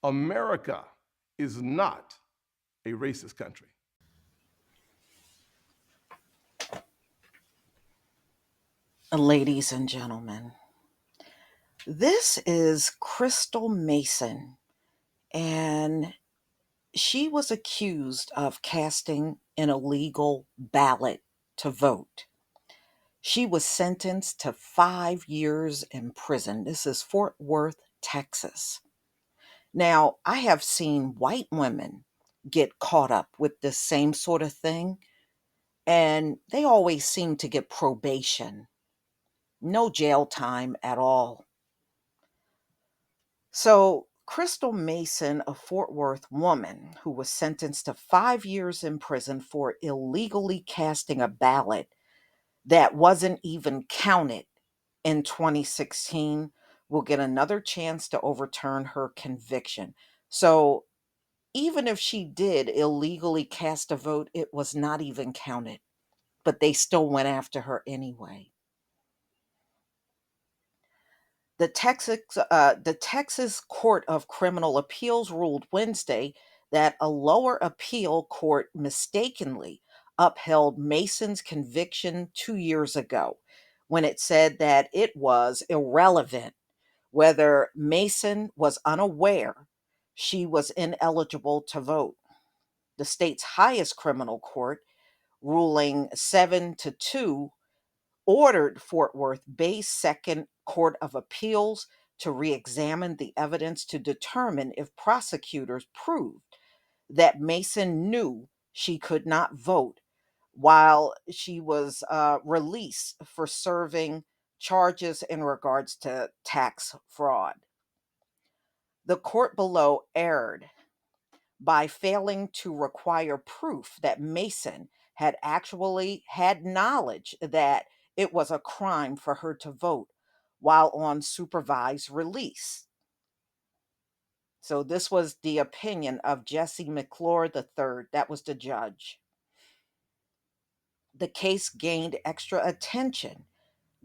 America is not a racist country. Ladies and gentlemen, this is Crystal Mason, and she was accused of casting an illegal ballot to vote. She was sentenced to 5 years in prison. This is Fort Worth, Texas. Now, I have seen white women get caught up with this same sort of thing, and they always seem to get probation, no jail time at all. So, Crystal Mason, a Fort Worth woman who was sentenced to 5 years in prison for illegally casting a ballot that wasn't even counted in 2016, will get another chance to overturn her conviction. So, even if she did illegally cast a vote, it was not even counted, but they still went after her anyway. The Texas Court of Criminal Appeals ruled Wednesday that a lower appeal court mistakenly upheld Mason's conviction 2 years ago when it said that it was irrelevant whether Mason was unaware she was ineligible to vote. The state's highest criminal court, ruling 7-2, ordered Fort Worth Bay's Second Court of Appeals to re examine the evidence to determine if prosecutors proved that Mason knew she could not vote while she was released for serving charges in regards to tax fraud. The court below erred by failing to require proof that Mason had actually had knowledge that it was a crime for her to vote while on supervised release. So this was the opinion of Jesse McClure III. That was the judge. The case gained extra attention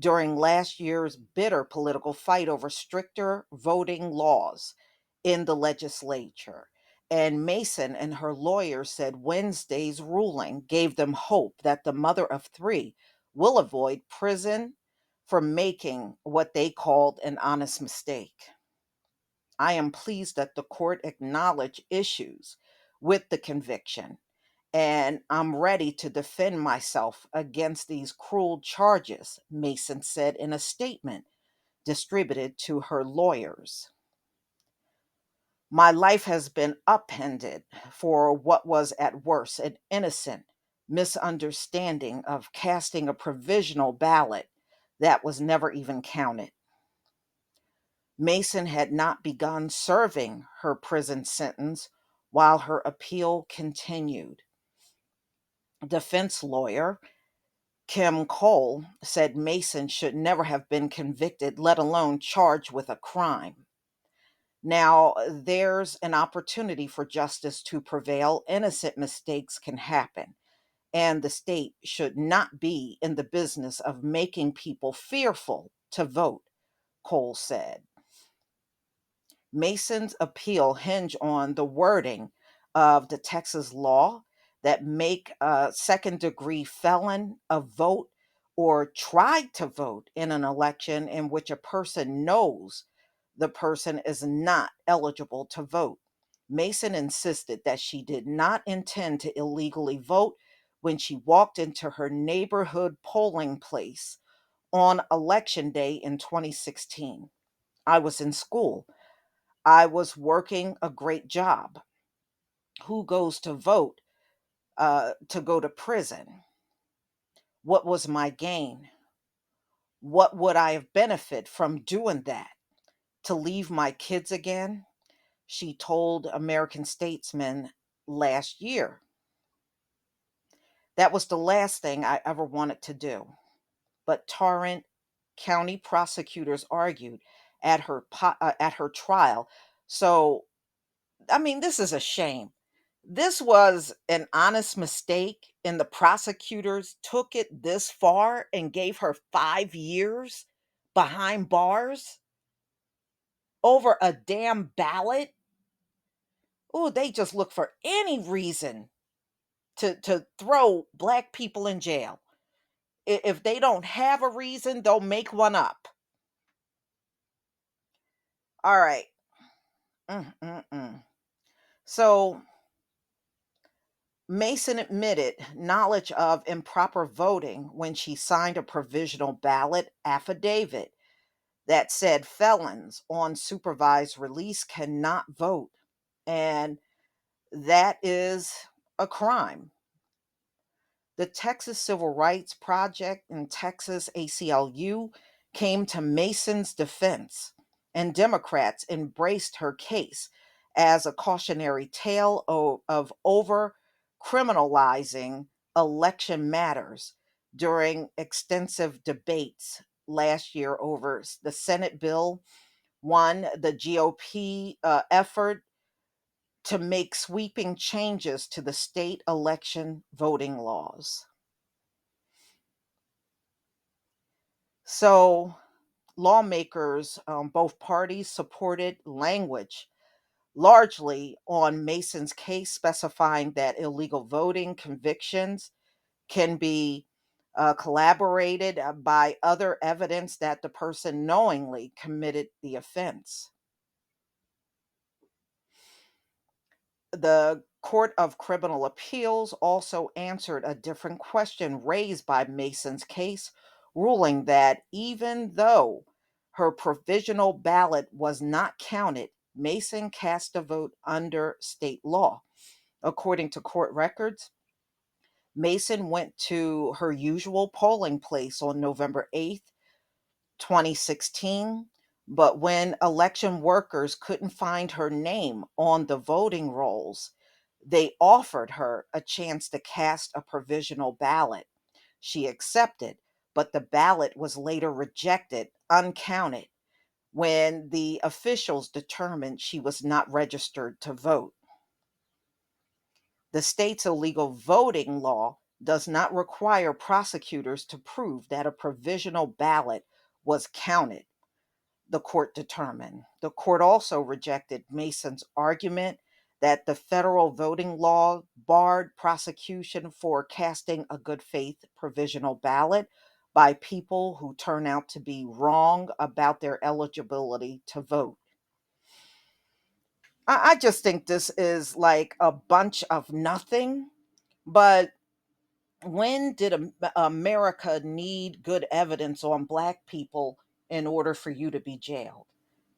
during last year's bitter political fight over stricter voting laws in the legislature. And Mason and her lawyers said Wednesday's ruling gave them hope that the mother of three will avoid prison for making what they called an honest mistake. I am pleased that the court acknowledged issues with the conviction, and I'm ready to defend myself against these cruel charges, Mason said in a statement distributed to her lawyers. My life has been upended for what was at worst an innocent misunderstanding of casting a provisional ballot that was never even counted. Mason had not begun serving her prison sentence while her appeal continued. Defense lawyer Kim Cole said Mason should never have been convicted, let alone charged with a crime. Now, there's an opportunity for justice to prevail. Innocent mistakes can happen, and the state should not be in the business of making people fearful to vote, Cole said. Mason's appeal hinge on the wording of the Texas law that make a second degree felon a vote or try to vote in an election in which a person knows the person is not eligible to vote. Mason insisted that she did not intend to illegally vote when she walked into her neighborhood polling place on election day in 2016. I was in school. I was working a great job. Who goes to vote to go to prison? What was my gain? What would I have benefit from doing that? To leave my kids again? She told American Statesman last year. That was the last thing I ever wanted to do. But Tarrant County prosecutors argued at her trial. So, I mean, this is a shame. This was an honest mistake, and the prosecutors took it this far and gave her 5 years behind bars over a damn ballot. Oh, they just look for any reason to throw black people in jail. If they don't have a reason, they'll make one up. All right. Mm-mm-mm. So Mason admitted knowledge of improper voting when she signed a provisional ballot affidavit that said felons on supervised release cannot vote. And that is a crime. The Texas Civil Rights Project and Texas ACLU came to Mason's defense, and Democrats embraced her case as a cautionary tale of over criminalizing election matters during extensive debates last year over the Senate Bill 1, the GOP effort to make sweeping changes to the state election voting laws. So, lawmakers, both parties supported language largely on Mason's case, specifying that illegal voting convictions can be collaborated by other evidence that the person knowingly committed the offense. The Court of Criminal Appeals also answered a different question raised by Mason's case, ruling that even though her provisional ballot was not counted, Mason cast a vote under state law. According to court records, Mason went to her usual polling place on November 8th, 2016. But when election workers couldn't find her name on the voting rolls, they offered her a chance to cast a provisional ballot. She accepted, but the ballot was later rejected, uncounted, when the officials determined she was not registered to vote. The state's illegal voting law does not require prosecutors to prove that a provisional ballot was counted, the court determined. The court also rejected Mason's argument that the federal voting law barred prosecution for casting a good faith provisional ballot by people who turn out to be wrong about their eligibility to vote. I just think this is like a bunch of nothing. But when did America need good evidence on black people in order for you to be jailed?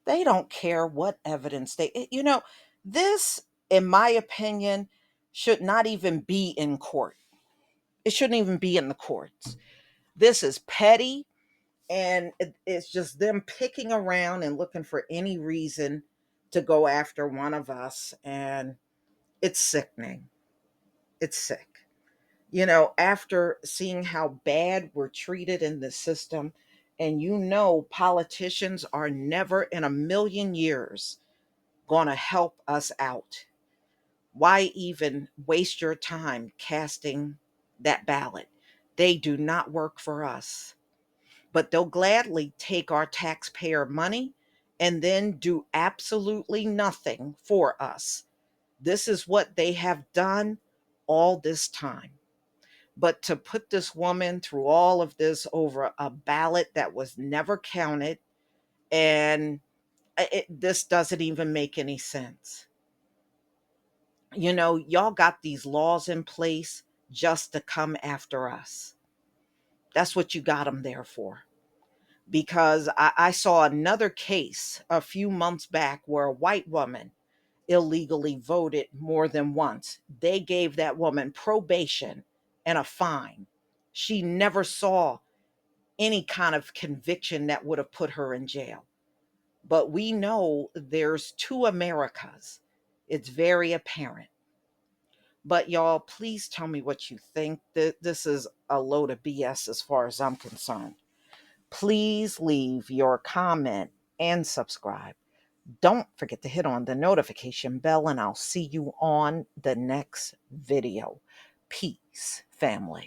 They don't care what evidence this, in my opinion, should not even be in court. It shouldn't even be in the courts. This is petty, and it's just them picking around and looking for any reason to go after one of us. And it's sickening. It's sick. After seeing how bad we're treated in the system, and politicians are never in a million years going to help us out. Why even waste your time casting that ballot? They do not work for us, but they'll gladly take our taxpayer money and then do absolutely nothing for us. This is what they have done all this time. But to put this woman through all of this over a ballot that was never counted, and this doesn't even make any sense. Y'all got these laws in place just to come after us. That's what you got them there for. Because I saw another case a few months back where a white woman illegally voted more than once. They gave that woman probation and a fine. She never saw any kind of conviction that would have put her in jail. But we know there's two Americas. It's very apparent. But y'all, please tell me what you think. This is a load of BS as far as I'm concerned. Please leave your comment and subscribe. Don't forget to hit on the notification bell, and I'll see you on the next video. Peace, family.